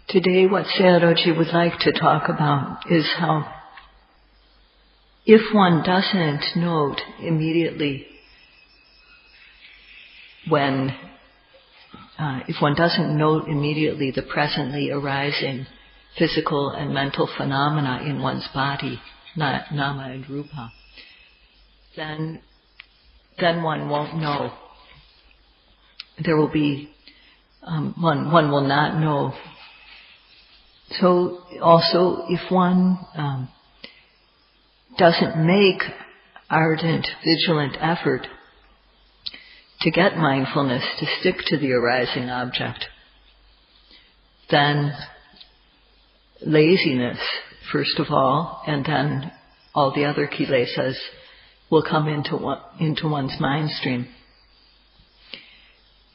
Today what Sayadaw would like to talk about is how if one doesn't note immediately the presently arising physical and mental phenomena in one's body, nama and rupa, then one won't know. There will be, one will not know. So also if one doesn't make ardent, vigilant effort to get mindfulness, to stick to the arising object, then laziness, first of all, and then all the other kilesas will come into one's mind stream.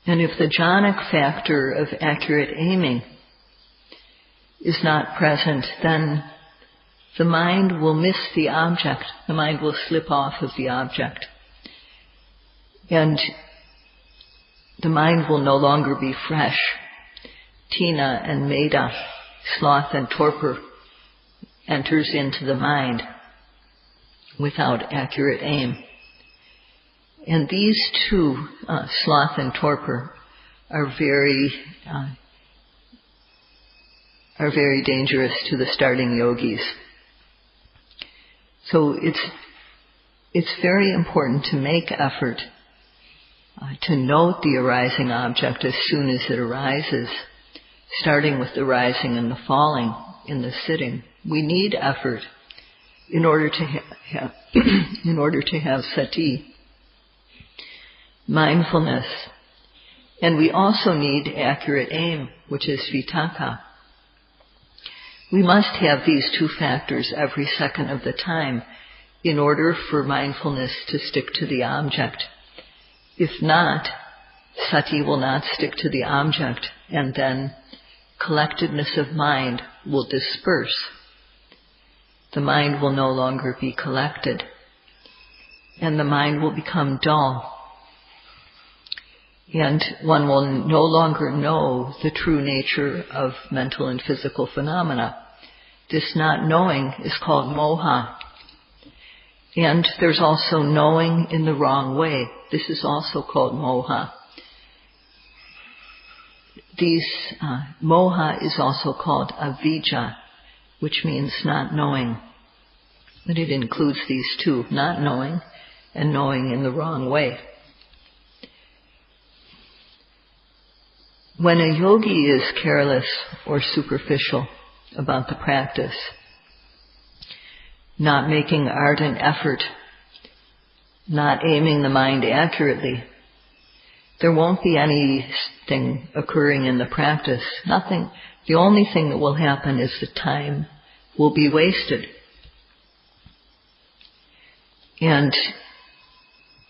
And if the jhanic factor of accurate aiming is not present, then the mind will miss the object. The mind will slip off of the object. And the mind will no longer be fresh. Tina and meda, sloth and torpor, enters into the mind without accurate aim. And these two, sloth and torpor, are very dangerous to the starting yogis. So it's very important to make effort to note the arising object as soon as it arises, starting with the rising and the falling in the sitting. We need effort in order to have sati, mindfulness, and we also need accurate aim, which is vitakka. We must have these two factors every second of the time in order for mindfulness to stick to the object. If not, sati will not stick to the object, and then collectedness of mind will disperse. The mind will no longer be collected, and the mind will become dull. And one will no longer know the true nature of mental and physical phenomena. This not knowing is called moha. And there's also knowing in the wrong way. This is also called moha. Moha is also called avijja, which means not knowing. But it includes these two, not knowing and knowing in the wrong way. When a yogi is careless or superficial about the practice, not making ardent effort, not aiming the mind accurately, there won't be anything occurring in the practice. Nothing. The only thing that will happen is the time will be wasted. And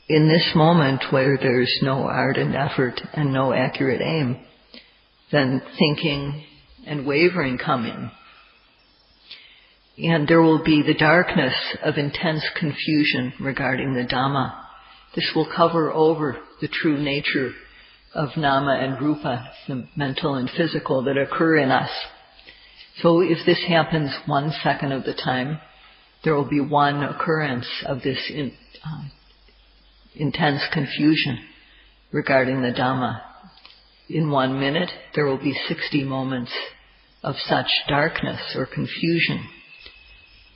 in this moment where there's no ardent effort and no accurate aim, then thinking and wavering come in. And there will be the darkness of intense confusion regarding the Dhamma. This will cover over the true nature of nama and rupa, the mental and physical that occur in us. So if this happens 1 second of the time, there will be one occurrence of this intense confusion regarding the Dhamma. In 1 minute, there will be 60 moments of such darkness or confusion.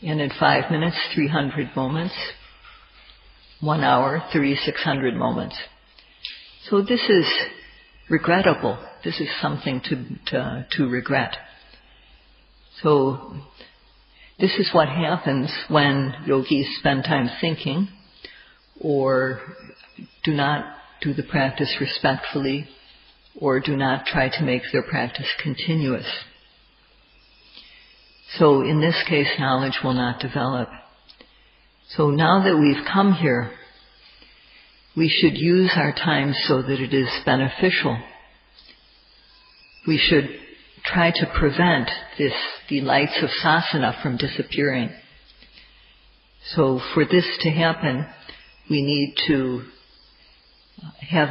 And in 5 minutes, 300 moments. 1 hour, 3,600 moments. So this is regrettable. This is something to regret. So this is what happens when yogis spend time thinking or do not do the practice respectfully or do not try to make their practice continuous. So in this case, knowledge will not develop. So now that we've come here, we should use our time so that it is beneficial. We should try to prevent the lights of sasana from disappearing. So for this to happen, we need to have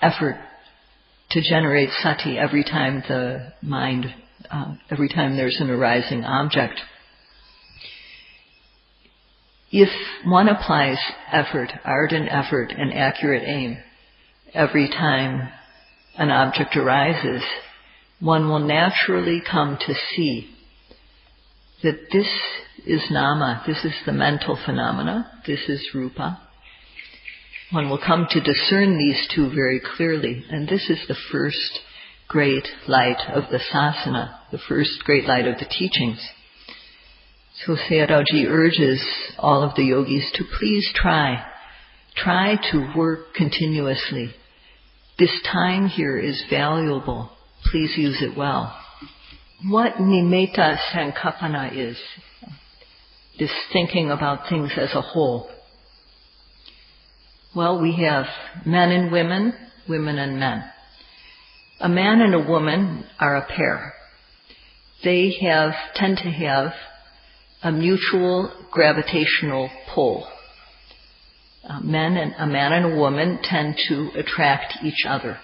effort to generate sati every time the mind every time there's an arising object. If one applies effort, ardent effort, and accurate aim every time an object arises, one will naturally come to see that this is nama, this is the mental phenomena, this is rupa. One will come to discern these two very clearly, and this is the first great light of the sasana, the first great light of the teachings. So Sayadawji urges all of the yogis to please try to work continuously. This time here is valuable. Please use it well. What nimitta sankapana is, this thinking about things as a whole. Well, we have men and women, women and men. A man and a woman are a pair. They tend to have a mutual gravitational pull. A man and a woman tend to attract each other.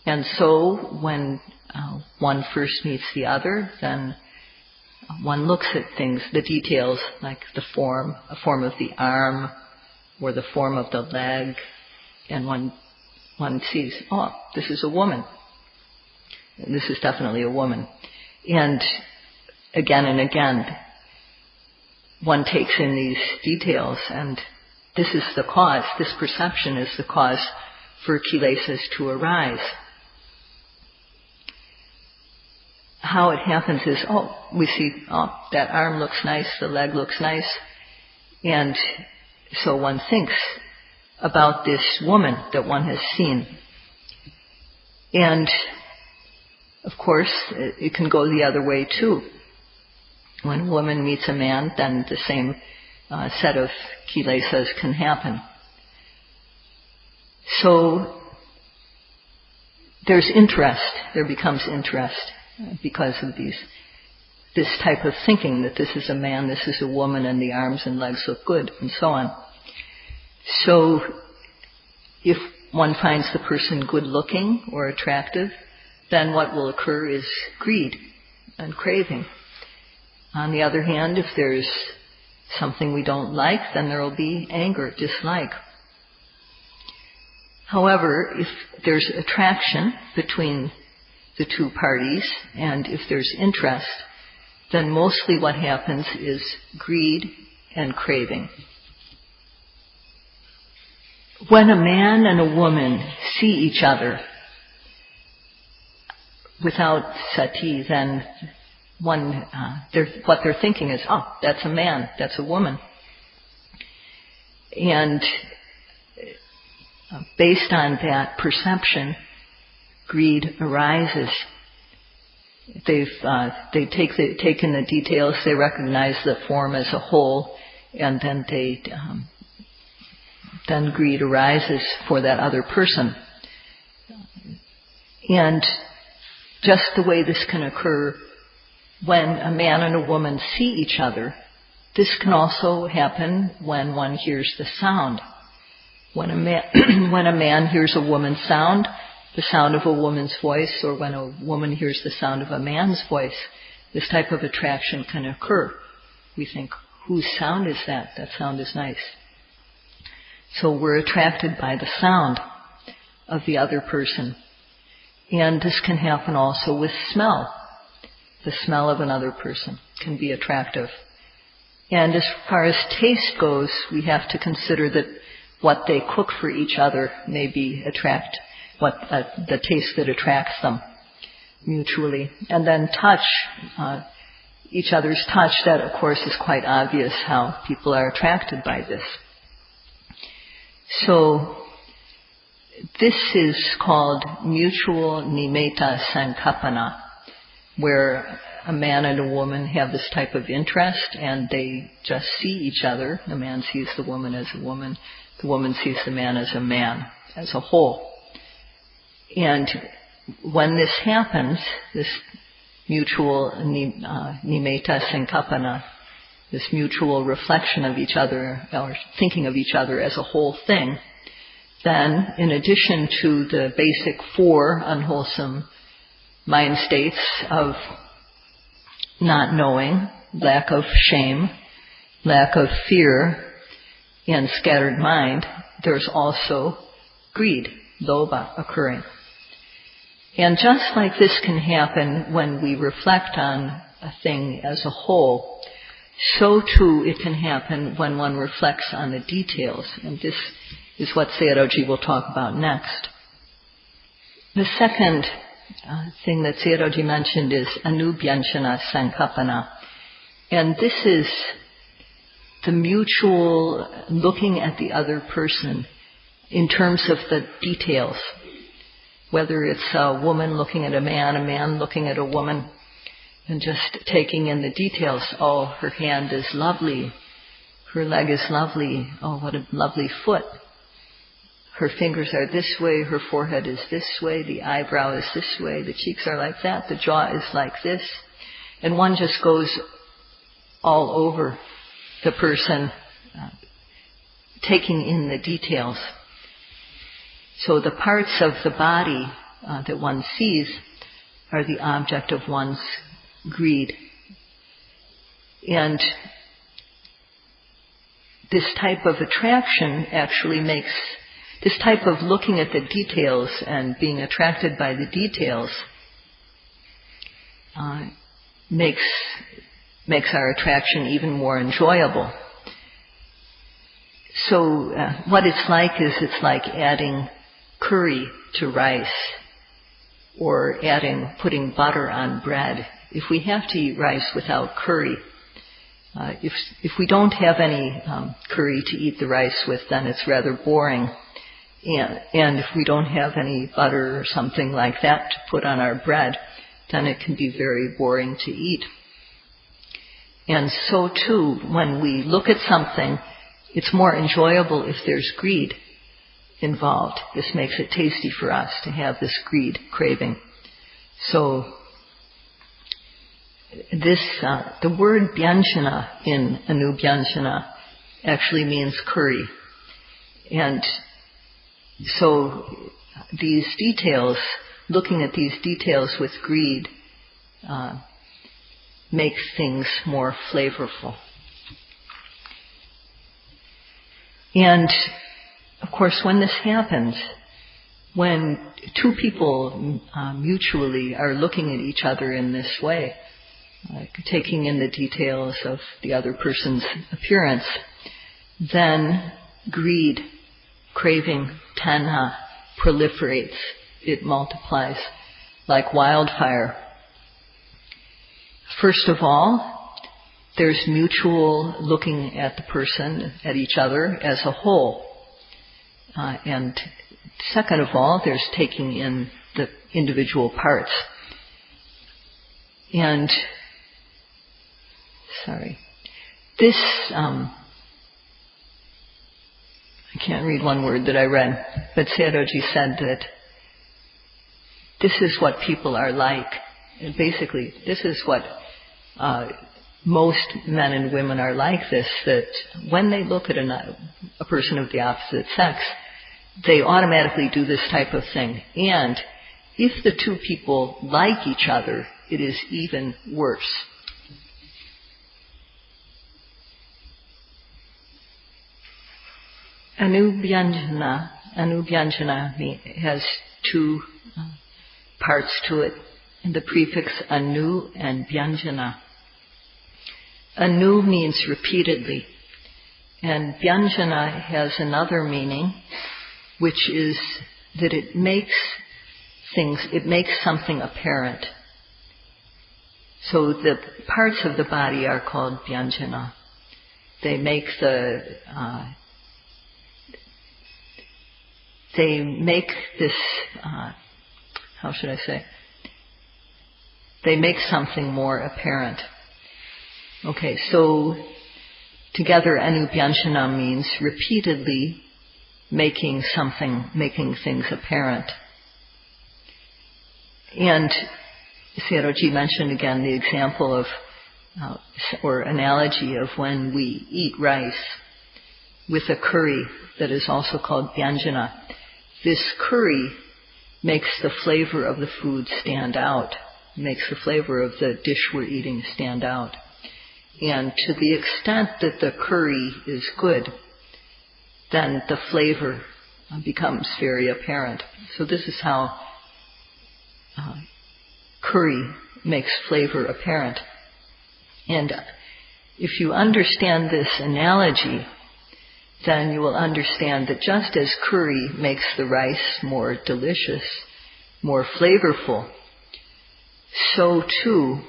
And so when one first meets the other, then one looks at things, the details, like a form of the arm or the form of the leg, and one sees, oh, this is a woman. This is definitely a woman. And again, one takes in these details, and this is the cause, this perception is the cause for kilesas to arise. How it happens is, we see, that arm looks nice, the leg looks nice, and so one thinks about this woman that one has seen. And, of course, it can go the other way too. When a woman meets a man, then the same set of kilesas can happen. So there's interest, there becomes interest because of this type of thinking that this is a man, this is a woman, and the arms and legs look good, and so on. So if one finds the person good looking or attractive, then what will occur is greed and craving. On the other hand, if there's something we don't like, then there will be anger, dislike. However, if there's attraction between the two parties, and if there's interest, then mostly what happens is greed and craving. When a man and a woman see each other without sati, then what they're thinking is, that's a man, that's a woman. And based on that perception, greed arises. They've taken the details, they recognize the form as a whole, and then then greed arises for that other person. And just the way this can occur when a man and a woman see each other, this can also happen when one hears the sound. When a man hears a woman's sound, the sound of a woman's voice, or when a woman hears the sound of a man's voice, this type of attraction can occur. We think, whose sound is that? That sound is nice. So we're attracted by the sound of the other person. And this can happen also with smell. The smell of another person can be attractive. And as far as taste goes, we have to consider that what they cook for each other may be the taste that attracts them mutually. And then touch, each other's touch, that of course is quite obvious how people are attracted by this. So this is called mutual nimitta sankapana, where a man and a woman have this type of interest and they just see each other. The man sees the woman as a woman, the woman sees the man, as a whole. And when this happens, this mutual nimitta sankapana, this mutual reflection of each other, or thinking of each other as a whole thing, then in addition to the basic 4 unwholesome mind states of not knowing, lack of shame, lack of fear, and scattered mind, there's also greed, lobha, occurring. And just like this can happen when we reflect on a thing as a whole, so too it can happen when one reflects on the details. And this is what Sayadaw will talk about next. The second thing that Sayadaw mentioned is anubhyanjana sankapana. And this is the mutual looking at the other person in terms of the details. Whether it's a woman looking at a man looking at a woman, and just taking in the details. Oh, her hand is lovely. Her leg is lovely. Oh, what a lovely foot. Her fingers are this way. Her forehead is this way. The eyebrow is this way. The cheeks are like that. The jaw is like this. And one just goes all over the person, taking in the details. So the parts of the body that one sees are the object of one's greed. And this type of attraction actually makes, this type of looking at the details and being attracted by the details makes our attraction even more enjoyable. So what it's like is it's like adding curry to rice or putting butter on bread. If we have to eat rice without curry, if we don't have any curry to eat the rice with, then it's rather boring. And if we don't have any butter or something like that to put on our bread, then it can be very boring to eat. And so too, when we look at something, it's more enjoyable if there's greed involved. This makes it tasty for us to have this greed craving. So this, the word bhyanjana in anubhyanjana actually means curry. And so these details, looking at these details with greed, makes things more flavorful. And of course, when this happens, when two people mutually are looking at each other in this way, taking in the details of the other person's appearance, then greed, craving, tanha, proliferates. It multiplies like wildfire. First of all, there's mutual looking at the person, at each other as a whole. And second of all, there's taking in the individual parts. And, this, I can't read one word that I read, but Sayadaw said that this is what people are like. And basically, this is what most men and women are like this, that when they look at a person of the opposite sex, they automatically do this type of thing. And if the two people like each other, it is even worse. Anubhyanjana has two parts to it, and the prefix anu and bhyanjana. Anu means repeatedly, and bhyanjana has another meaning, which is that it makes something apparent. So the parts of the body are called bhyanjana. They make this, they make something more apparent. Okay, so together anubhyanjana means repeatedly making things apparent. And Sayadaw mentioned again the example of, or analogy of when we eat rice with a curry that is also called bhyanjana. This curry makes the flavor of the food stand out, makes the flavor of the dish we're eating stand out. And to the extent that the curry is good, then the flavor becomes very apparent. So this is how curry makes flavor apparent. And if you understand this analogy, then you will understand that just as curry makes the rice more delicious, more flavorful, so too,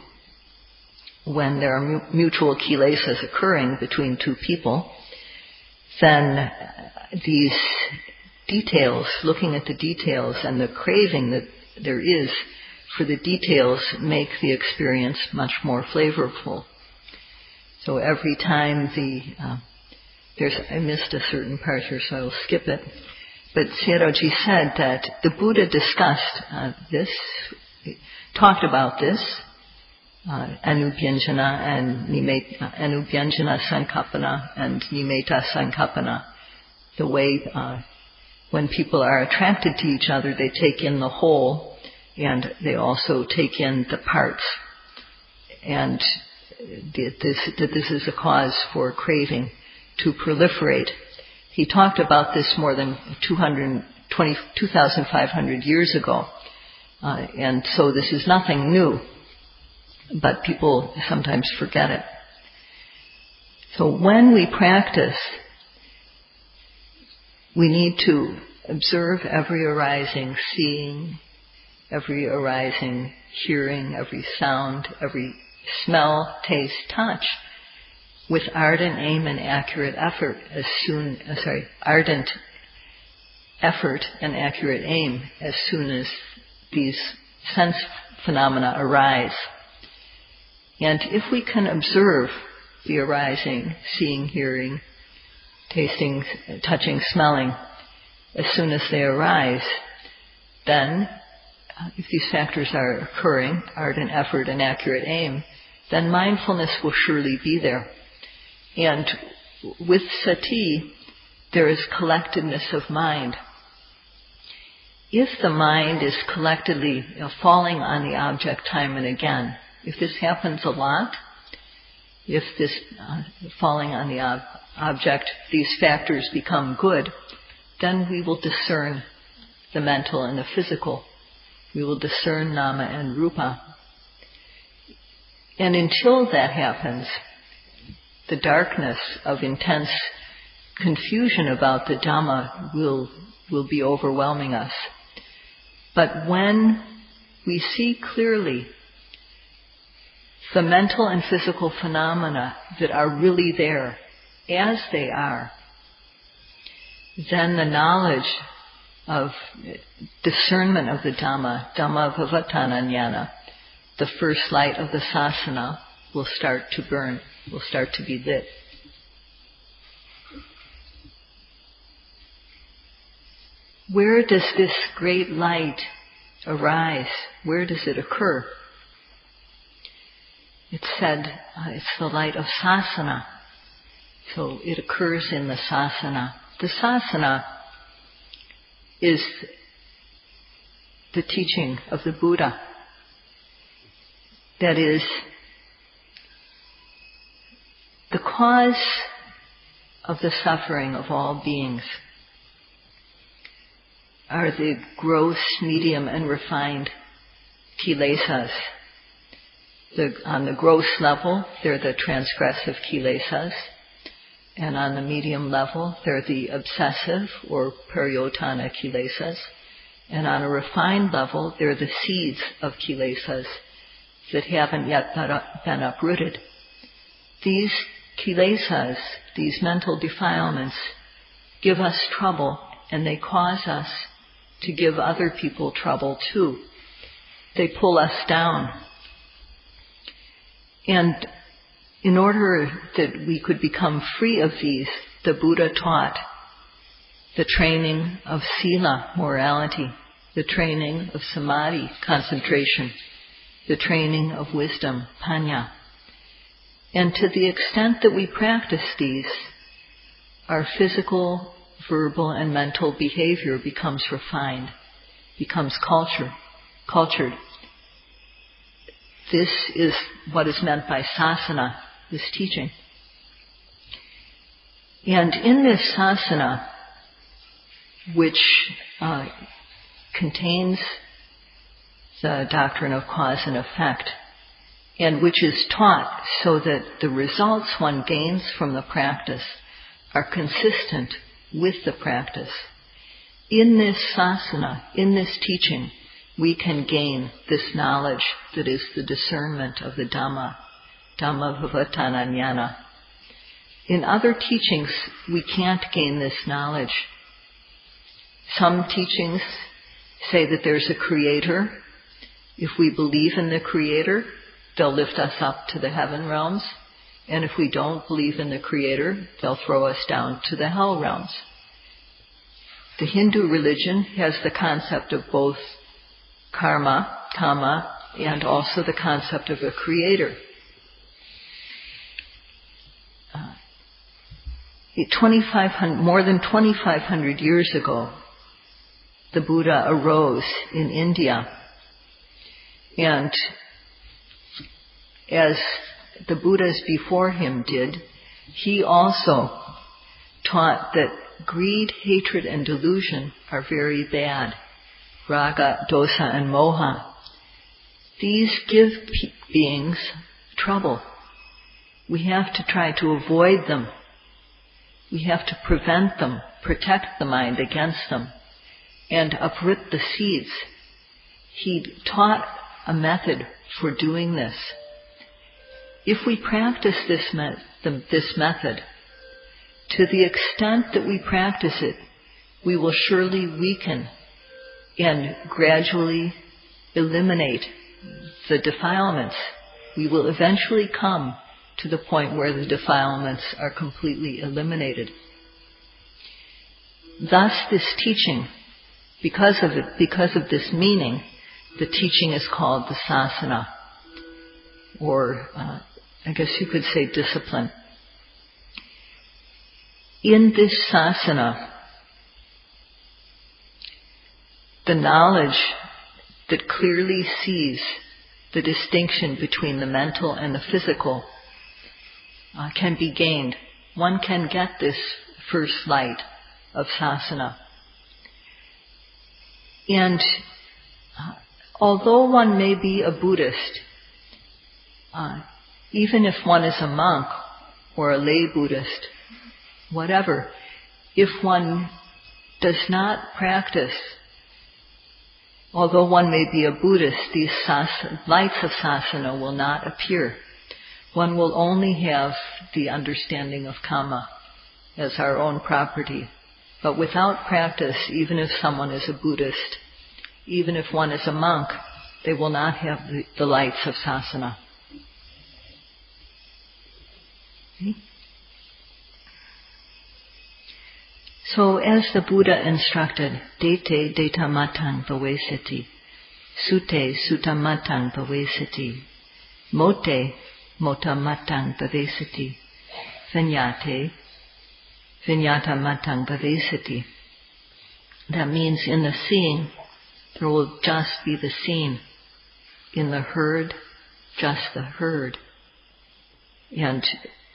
when there are mutual kilesas occurring between two people, then these details, looking at the details and the craving that there is for the details, make the experience much more flavorful. So every time I missed a certain part here, so I'll skip it. But Sayadawji said that the Buddha discussed this, talked about this, Anubhyanjana and Anubhyanjana Sankalpana and Nimeta Sankalpana. The way when people are attracted to each other, they take in the whole and they also take in the parts. And that this is a cause for craving to proliferate. He talked about this more than 2,500 years ago. And so this is nothing new, but people sometimes forget it. So when we practice, we need to observe every arising seeing, every arising hearing, every sound, every smell, taste, touch, with ardent aim and accurate effort ardent effort and accurate aim as soon as these sense phenomena arise. And if we can observe the arising, seeing, hearing, tasting, touching, smelling, as soon as they arise, then if these factors are occurring, ardent effort and accurate aim, then mindfulness will surely be there. And with sati, there is collectedness of mind. If the mind is collectedly falling on the object time and again, if this happens a lot, if this falling on the object, these factors become good, then we will discern the mental and the physical. We will discern nama and rupa. And until that happens, the darkness of intense confusion about the Dhamma will be overwhelming us. But when we see clearly the mental and physical phenomena that are really there, as they are, then the knowledge of discernment of the Dhamma, Dhamma Vivattana Jnana, the first light of the sasana, will start to burn, will start to be lit. Where does this great light arise? Where does it occur? It's said it's the light of sasana. So it occurs in the sasana. The sasana is the teaching of the Buddha. That is, the cause of the suffering of all beings are the gross, medium, and refined kilesas. On the gross level, they're the transgressive kilesas. And on the medium level, they're the obsessive or pariyotana kilesas. And on a refined level, they're the seeds of kilesas that haven't yet been uprooted. These kilesas, these mental defilements, give us trouble, and they cause us to give other people trouble too. They pull us down. And in order that we could become free of these, the Buddha taught the training of sila, morality, the training of samadhi, concentration, the training of wisdom, panya. And to the extent that we practice these, our physical, verbal, and mental behavior becomes refined. becomes cultured. This is what is meant by sasana, this teaching. And in this sasana, which contains the doctrine of cause and effect, and which is taught so that the results one gains from the practice are consistent with the practice. In this sasana, in this teaching, we can gain this knowledge that is the discernment of the Dhamma, Dhamma Vipassana Jnana. In other teachings, we can't gain this knowledge. Some teachings say that there's a creator. If we believe in the creator, they'll lift us up to the heaven realms. And if we don't believe in the creator, they'll throw us down to the hell realms. The Hindu religion has the concept of both karma, and also the concept of a creator. More than 2,500 years ago, the Buddha arose in India. And as the Buddhas before him did, he also taught that greed, hatred, and delusion are very bad. Raga, dosa, and moha. These give beings trouble. We have to try to avoid them. We have to prevent them, protect the mind against them, and uproot the seeds. He taught a method for doing this. If we practice this method, to the extent that we practice it, we will surely weaken and gradually eliminate the defilements. We will eventually come to the point where the defilements are completely eliminated. Thus this teaching, because of this meaning, the teaching is called the sasana, or I guess you could say discipline. In this sasana, the knowledge that clearly sees the distinction between the mental and the physical can be gained. One can get this first light of sasana. And although one may be a Buddhist, even if one is a monk or a lay Buddhist, whatever, if one does not practice, although one may be a Buddhist, these lights of sasana will not appear. One will only have the understanding of karma as our own property. But without practice, even if someone is a Buddhist, even if one is a monk, they will not have the lights of sasana. Okay? So as the Buddha instructed, dete detamatang bhavesati, sute sutamatang bhavesati, mote motamatang bhavesati, vinyate vinyatamatang bhavesati. That means in the seeing, there will just be the seen. In the heard, just the heard. And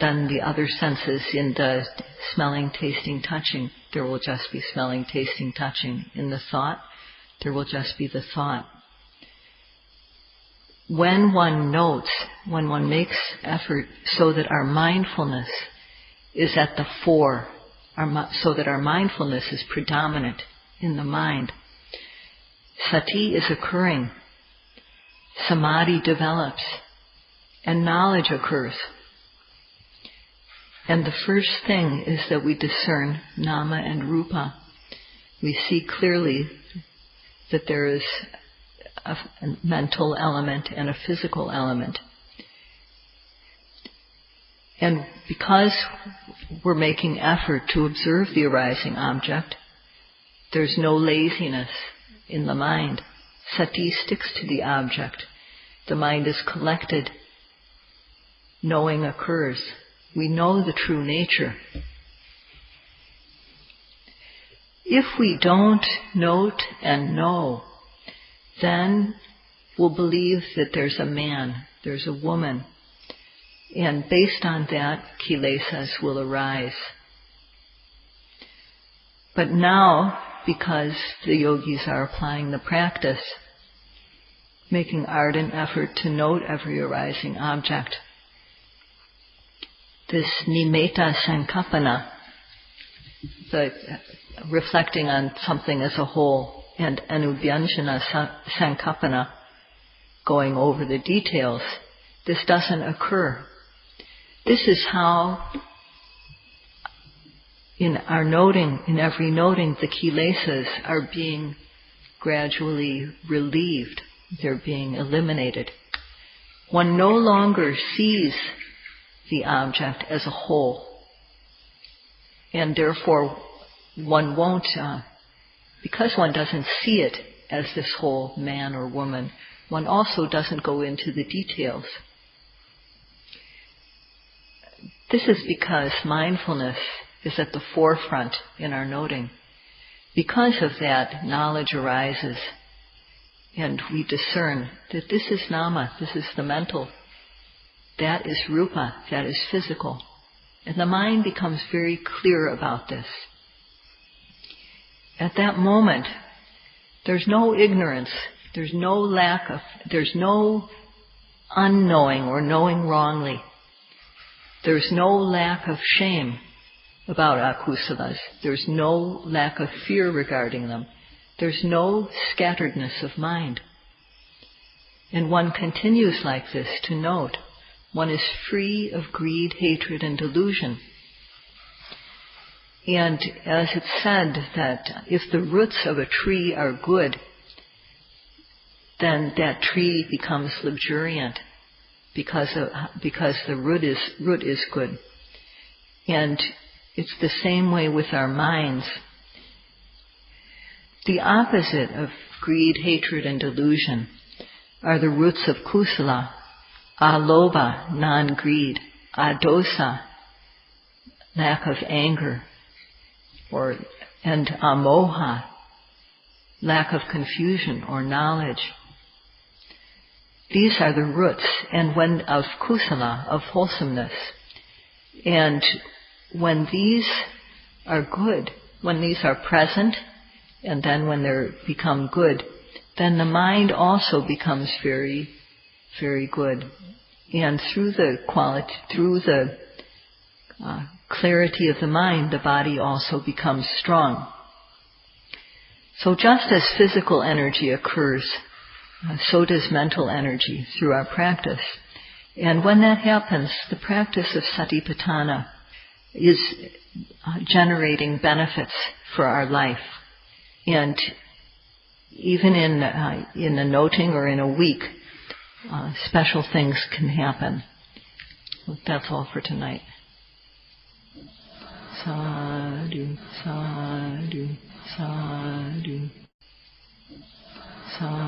then the other senses, in the smelling, tasting, touching, there will just be smelling, tasting, touching. In the thought, there will just be the thought. When one notes, when one makes effort so that our mindfulness is at the fore, so that our mindfulness is predominant in the mind, sati is occurring, samadhi develops, and knowledge occurs. And the first thing is that we discern nama and rupa. We see clearly that there is a mental element and a physical element. And because we're making effort to observe the arising object, there's no laziness in the mind. Sati sticks to the object. The mind is collected. Knowing occurs. We know the true nature. If we don't note and know then we'll believe that there's a man, there's a woman, and based on that, kilesas will arise. But now, because the yogis are applying the practice, making ardent effort to note every arising object, this nimitta sankappana, the reflecting on something as a whole, and anubhyanjana sankappana, going over the details, this doesn't occur. This is how, in our noting, in every noting, the kilesas are being gradually relieved. They're being eliminated. One no longer sees the object as a whole, and therefore one won't, because one doesn't see it as this whole man or woman, one also doesn't go into the details. This is because mindfulness is at the forefront in our noting. Because of that, knowledge arises, and we discern that this is nama, this is the mental, that is rupa, that is physical. And the mind becomes very clear about this. At that moment, there's no ignorance, there's no unknowing or knowing wrongly. There's no lack of shame about akusalas. There's no lack of fear regarding them. There's no scatteredness of mind. And one continues like this to note. One is free of greed, hatred, and delusion. And as it's said that if the roots of a tree are good, then that tree becomes luxuriant because the root is good. And it's the same way with our minds. The opposite of greed, hatred, and delusion are the roots of kusala, alobha, non-greed, adosa, lack of anger, and amoha, lack of confusion or knowledge. These are the roots, and when of kusala, of wholesomeness. And when these are good, when these are present, and then when they become good, then the mind also becomes very, very good. And through the clarity of the mind, the body also becomes strong. So just as physical energy occurs, so does mental energy through our practice. And when that happens, the practice of satipatthana is generating benefits for our life. And even in a noting or in a week, special things can happen. That's all for tonight. Sadhu, sadhu, sadhu, sadhu.